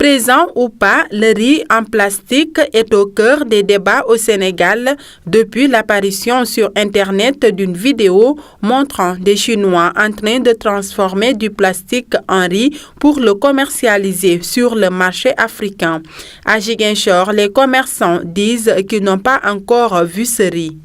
Présent ou pas, le riz en plastique est au cœur des débats au Sénégal depuis l'apparition sur Internet d'une vidéo montrant des Chinois en train de transformer du plastique en riz pour le commercialiser sur le marché africain. À Ziguinchor, les commerçants disent qu'ils n'ont pas encore vu ce riz.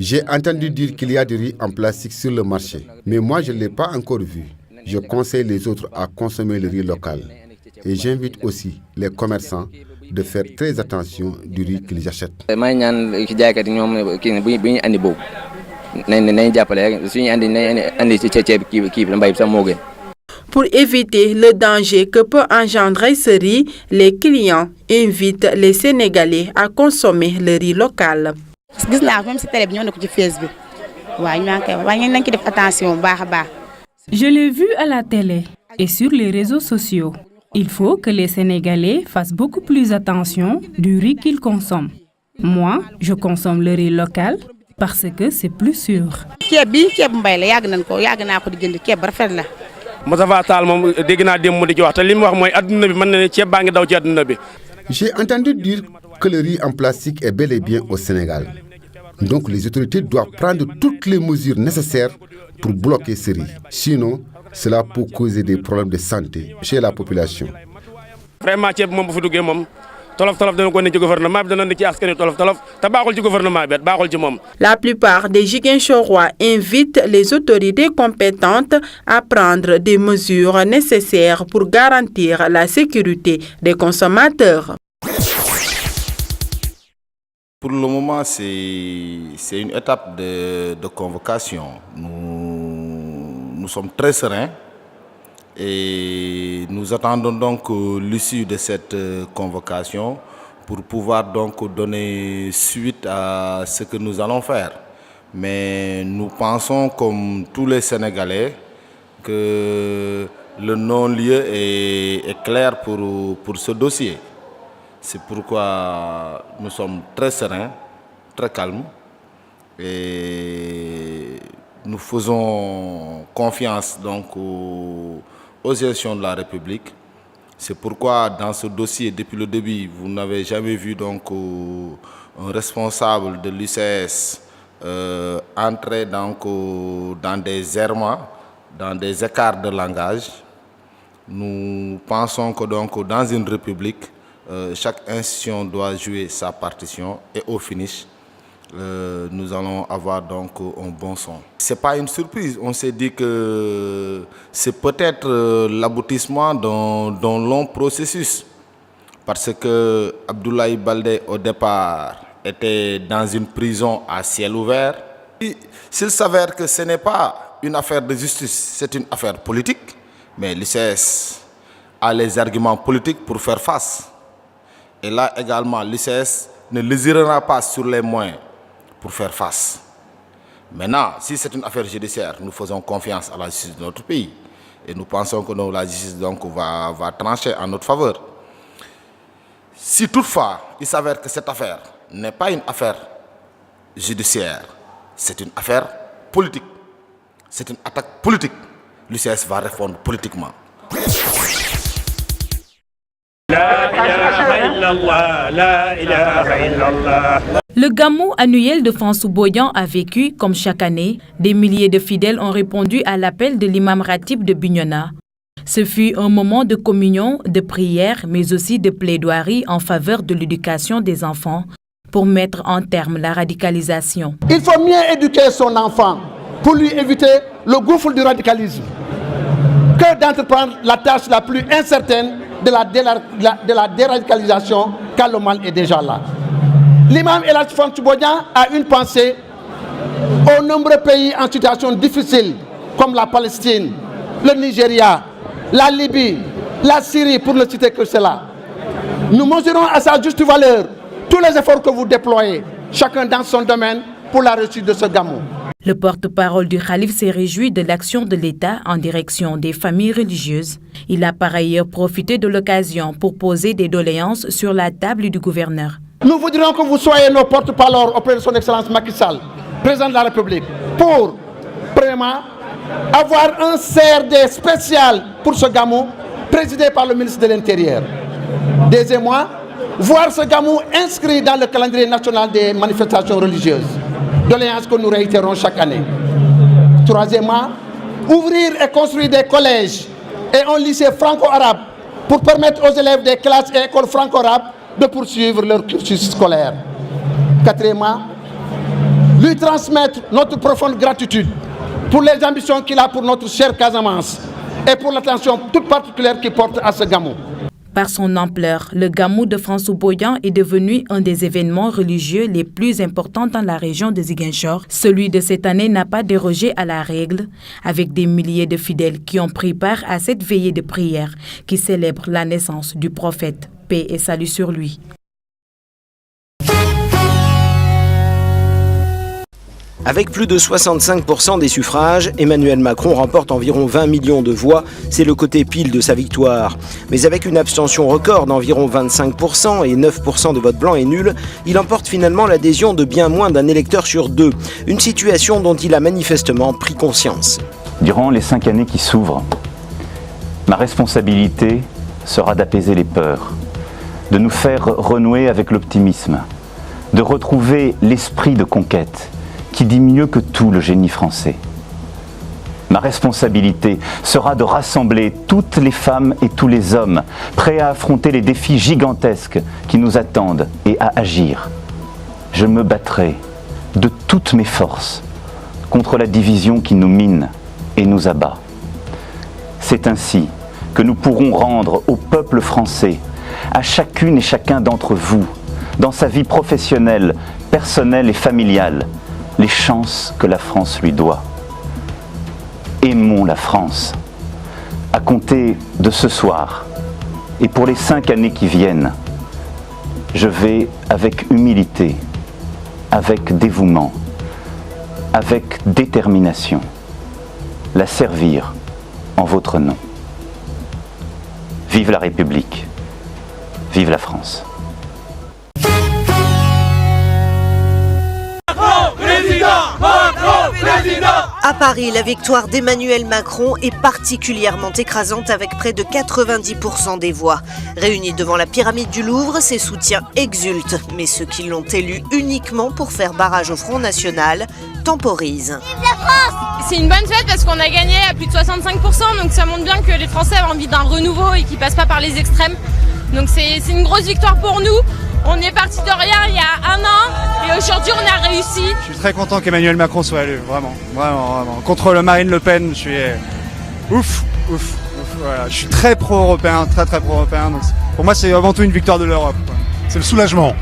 J'ai entendu dire qu'il y a du riz en plastique sur le marché, mais moi je ne l'ai pas encore vu. Je conseille les autres à consommer le riz local. Et j'invite aussi les commerçants de faire très attention du riz qu'ils achètent. Pour éviter le danger que peut engendrer ce riz, les clients invitent les Sénégalais à consommer le riz local. Je l'ai vu à la télé et sur les réseaux sociaux. Il faut que les Sénégalais fassent beaucoup plus attention du riz qu'ils consomment. Moi, je consomme le riz local parce que c'est plus sûr. J'ai entendu dire que le riz en plastique est bel et bien au Sénégal. Donc les autorités doivent prendre toutes les mesures nécessaires pour bloquer ce riz. Sinon, cela peut causer des problèmes de santé chez la population. La plupart des Ziguinchorois invitent les autorités compétentes à prendre des mesures nécessaires pour garantir la sécurité des consommateurs. Pour le moment, c'est une étape de convocation. Nous sommes très sereins et nous attendons donc l'issue de cette convocation pour pouvoir donc donner suite à ce que nous allons faire. Mais nous pensons, comme tous les Sénégalais, que le non-lieu est clair pour ce dossier. C'est pourquoi nous sommes très sereins, très calmes et nous faisons confiance donc aux institutions de la République. C'est pourquoi dans ce dossier, depuis le début, vous n'avez jamais vu donc un responsable de l'UCS entrer donc dans des errements, dans des écarts de langage. Nous pensons que donc dans une République, chaque institution doit jouer sa partition et au finish, nous allons avoir donc un bon son. Ce n'est pas une surprise, on s'est dit que c'est peut-être l'aboutissement d'un long processus parce que Abdoulaye Baldé au départ était dans une prison à ciel ouvert. S'il s'avère que ce n'est pas une affaire de justice, c'est une affaire politique, mais l'UCS a les arguments politiques pour faire face. Et là également, l'UCS ne lésinera pas sur les moyens pour faire face. Maintenant, si c'est une affaire judiciaire, nous faisons confiance à la justice de notre pays. Et nous pensons que la justice donc, va trancher en notre faveur. Si toutefois, il s'avère que cette affaire n'est pas une affaire judiciaire, c'est une affaire politique. C'est une attaque politique. L'UCS va répondre politiquement. Le gamou annuel de Fansou Boyan a vécu, comme chaque année, des milliers de fidèles ont répondu à l'appel de l'imam Ratib de Bignona. Ce fut un moment de communion, de prière, mais aussi de plaidoirie en faveur de l'éducation des enfants pour mettre en terme la radicalisation. Il faut mieux éduquer son enfant pour lui éviter le gouffre du radicalisme que d'entreprendre la tâche la plus incertaine de la déradicalisation car le mal est déjà là. L'imam El Hadj Fansou Boyan a une pensée aux nombreux pays en situation difficile comme la Palestine, le Nigeria, la Libye, la Syrie pour ne citer que cela. Nous mesurons à sa juste valeur tous les efforts que vous déployez, chacun dans son domaine, pour la réussite de ce gamou. Le porte-parole du Khalif s'est réjoui de l'action de l'État en direction des familles religieuses. Il a par ailleurs profité de l'occasion pour poser des doléances sur la table du gouverneur. Nous voudrions que vous soyez nos porte-parole auprès de son Excellence Macky Sall, président de la République, pour Premièrement, avoir un CRD spécial pour ce Gamou, présidé par le ministre de l'Intérieur. Deuxièmement, voir ce Gamou inscrit dans le calendrier national des manifestations religieuses, doléances que nous réitérons chaque année. Troisièmement, ouvrir et construire des collèges et un lycée franco-arabe pour permettre aux élèves des classes et écoles franco-arabes de poursuivre leur cursus scolaire. Quatrièmement, lui transmettre notre profonde gratitude pour les ambitions qu'il a pour notre chère Casamance et pour l'attention toute particulière qu'il porte à ce Gamou. Par son ampleur, le Gamou de François Bodian est devenu un des événements religieux les plus importants dans la région de Ziguinchor. Celui de cette année n'a pas dérogé à la règle, avec des milliers de fidèles qui ont pris part à cette veillée de prière qui célèbre la naissance du prophète. Paix et salut sur lui. Avec plus de 65% des suffrages, Emmanuel Macron remporte environ 20 millions de voix. C'est le côté pile de sa victoire. Mais avec une abstention record d'environ 25% et 9% de vote blanc et nul, il emporte finalement l'adhésion de bien moins d'un électeur sur deux. Une situation dont il a manifestement pris conscience. Durant les 5 années qui s'ouvrent, ma responsabilité sera d'apaiser les peurs, de nous faire renouer avec l'optimisme, de retrouver l'esprit de conquête qui dit mieux que tout le génie français. Ma responsabilité sera de rassembler toutes les femmes et tous les hommes prêts à affronter les défis gigantesques qui nous attendent et à agir. Je me battrai de toutes mes forces contre la division qui nous mine et nous abat. C'est ainsi que nous pourrons rendre au peuple français, à chacune et chacun d'entre vous, dans sa vie professionnelle, personnelle et familiale, les chances que la France lui doit. Aimons la France. À compter de ce soir et pour les 5 années qui viennent, je vais avec humilité, avec dévouement, avec détermination, la servir en votre nom. Vive la République, vive la France. À Paris, la victoire d'Emmanuel Macron est particulièrement écrasante avec près de 90% des voix. Réunis devant la pyramide du Louvre, ses soutiens exultent. Mais ceux qui l'ont élu uniquement pour faire barrage au Front National temporisent. Vive la France! C'est une bonne fête parce qu'on a gagné à plus de 65%, donc ça montre bien que les Français ont envie d'un renouveau et qu'ils passent pas par les extrêmes. Donc c'est une grosse victoire pour nous. On est parti de rien il y a 1 an et aujourd'hui on a réussi. Je suis très content qu'Emmanuel Macron soit élu, vraiment. Contre le Marine Le Pen, je suis ouf. Voilà. Je suis très pro-européen, très pro-européen. Donc pour moi c'est avant tout une victoire de l'Europe. C'est le soulagement,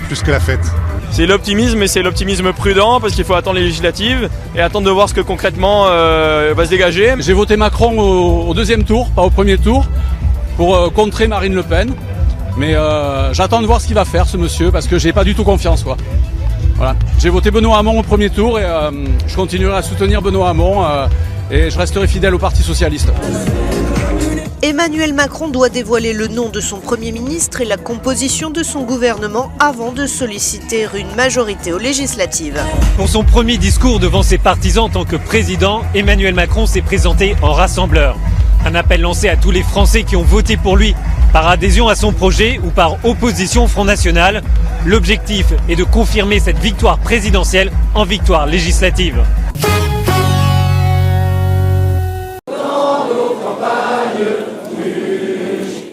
plus que la fête. C'est l'optimisme, mais c'est l'optimisme prudent parce qu'il faut attendre les législatives et attendre de voir ce que concrètement va se dégager. J'ai voté Macron au 2e tour, pas au 1er tour, pour contrer Marine Le Pen. Mais j'attends de voir ce qu'il va faire ce monsieur parce que j'ai pas du tout confiance quoi. Voilà. J'ai voté Benoît Hamon au 1er tour et je continuerai à soutenir Benoît Hamon et je resterai fidèle au Parti Socialiste. Emmanuel Macron doit dévoiler le nom de son Premier ministre et la composition de son gouvernement avant de solliciter une majorité aux législatives. Pour son premier discours devant ses partisans en tant que président, Emmanuel Macron s'est présenté en rassembleur. Un appel lancé à tous les Français qui ont voté pour lui par adhésion à son projet ou par opposition au Front National. L'objectif est de confirmer cette victoire présidentielle en victoire législative.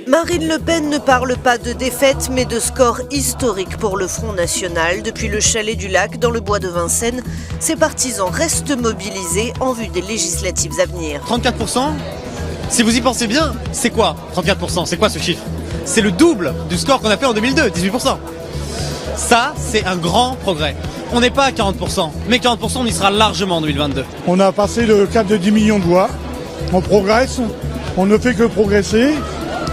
Marine Le Pen ne parle pas de défaite mais de score historique pour le Front National. Depuis le chalet du Lac dans le bois de Vincennes, ses partisans restent mobilisés en vue des législatives à venir. 34%, si vous y pensez bien, c'est quoi 34%? C'est quoi ce chiffre? C'est le double du score qu'on a fait en 2002, 18%. Ça, c'est un grand progrès. On n'est pas à 40%, mais 40% on y sera largement en 2022. On a passé le cap de 10 millions de voix, on progresse, on ne fait que progresser.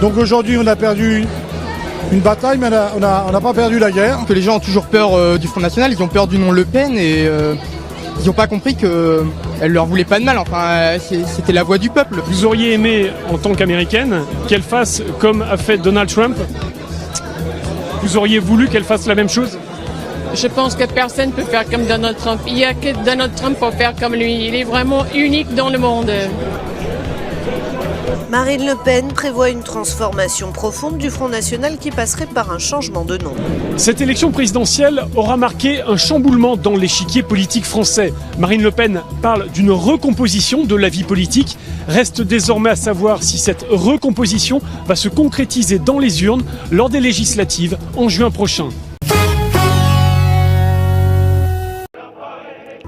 Donc aujourd'hui on a perdu une bataille, mais on n'a pas perdu la guerre. Que les gens ont toujours peur du Front National, ils ont peur du nom Le Pen et ils n'ont pas compris qu'elle ne leur voulait pas de mal, enfin c'était la voix du peuple. Vous auriez aimé, en tant qu'américaine, qu'elle fasse comme a fait Donald Trump? Vous auriez voulu qu'elle fasse la même chose? Je pense que personne ne peut faire comme Donald Trump. Il n'y a que Donald Trump pour faire comme lui. Il est vraiment unique dans le monde. Marine Le Pen prévoit une transformation profonde du Front National qui passerait par un changement de nom. Cette élection présidentielle aura marqué un chamboulement dans l'échiquier politique français. Marine Le Pen parle d'une recomposition de la vie politique. Reste désormais à savoir si cette recomposition va se concrétiser dans les urnes lors des législatives en juin prochain.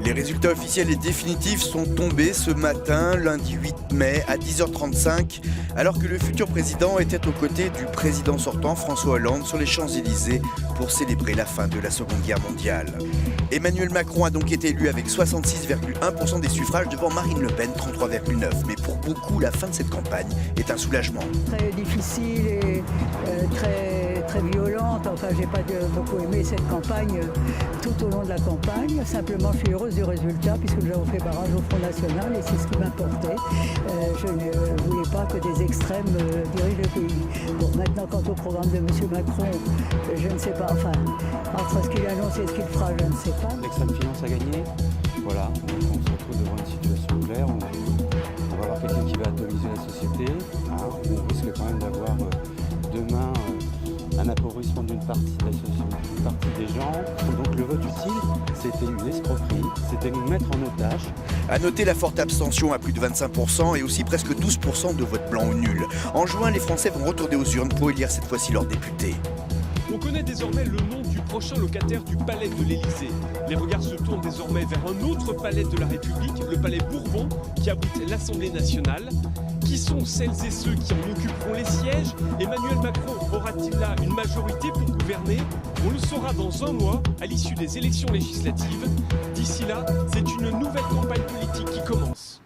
Les résultats officiels et définitifs sont tombés ce matin, lundi 8 mai à 10h35, alors que le futur président était aux côtés du président sortant François Hollande sur les Champs-Élysées pour célébrer la fin de la Seconde Guerre mondiale. Emmanuel Macron a donc été élu avec 66,1% des suffrages devant Marine Le Pen, 33,9%. Mais pour beaucoup, la fin de cette campagne est un soulagement. Très difficile et très violente. Enfin, j'ai pas beaucoup aimé cette campagne tout au long de la campagne. Simplement, je suis heureuse du résultat puisque nous avons fait barrage au Front National et c'est ce qui m'importait. Je ne voulais pas que des extrêmes dirigent le pays. Bon, maintenant, quant au programme de M. Macron, je ne sais pas. Enfin, entre ce qu'il annonce et ce qu'il fera, je ne sais pas. L'extrême finance a gagné. Voilà, donc on se retrouve devant une situation claire. On va avoir quelqu'un qui va atomiser la société. On risque quand même d'avoir demain un appauvrissement d'une partie de la société, d'une partie des gens. Donc le vote utile, c'était une escroquerie, c'était nous mettre en otage. À noter la forte abstention à plus de 25% et aussi presque 12% de vote blanc ou nul. En juin, les Français vont retourner aux urnes pour élire cette fois-ci leurs députés. On connaît désormais le nom du prochain locataire du palais de l'Élysée. Les regards se tournent désormais vers un autre palais de la République, le palais Bourbon, qui abrite l'Assemblée nationale. Qui sont celles et ceux qui en occuperont les sièges? Emmanuel Macron aura-t-il là une majorité pour gouverner? On le saura dans un mois, à l'issue des élections législatives. D'ici là, c'est une nouvelle campagne politique qui commence.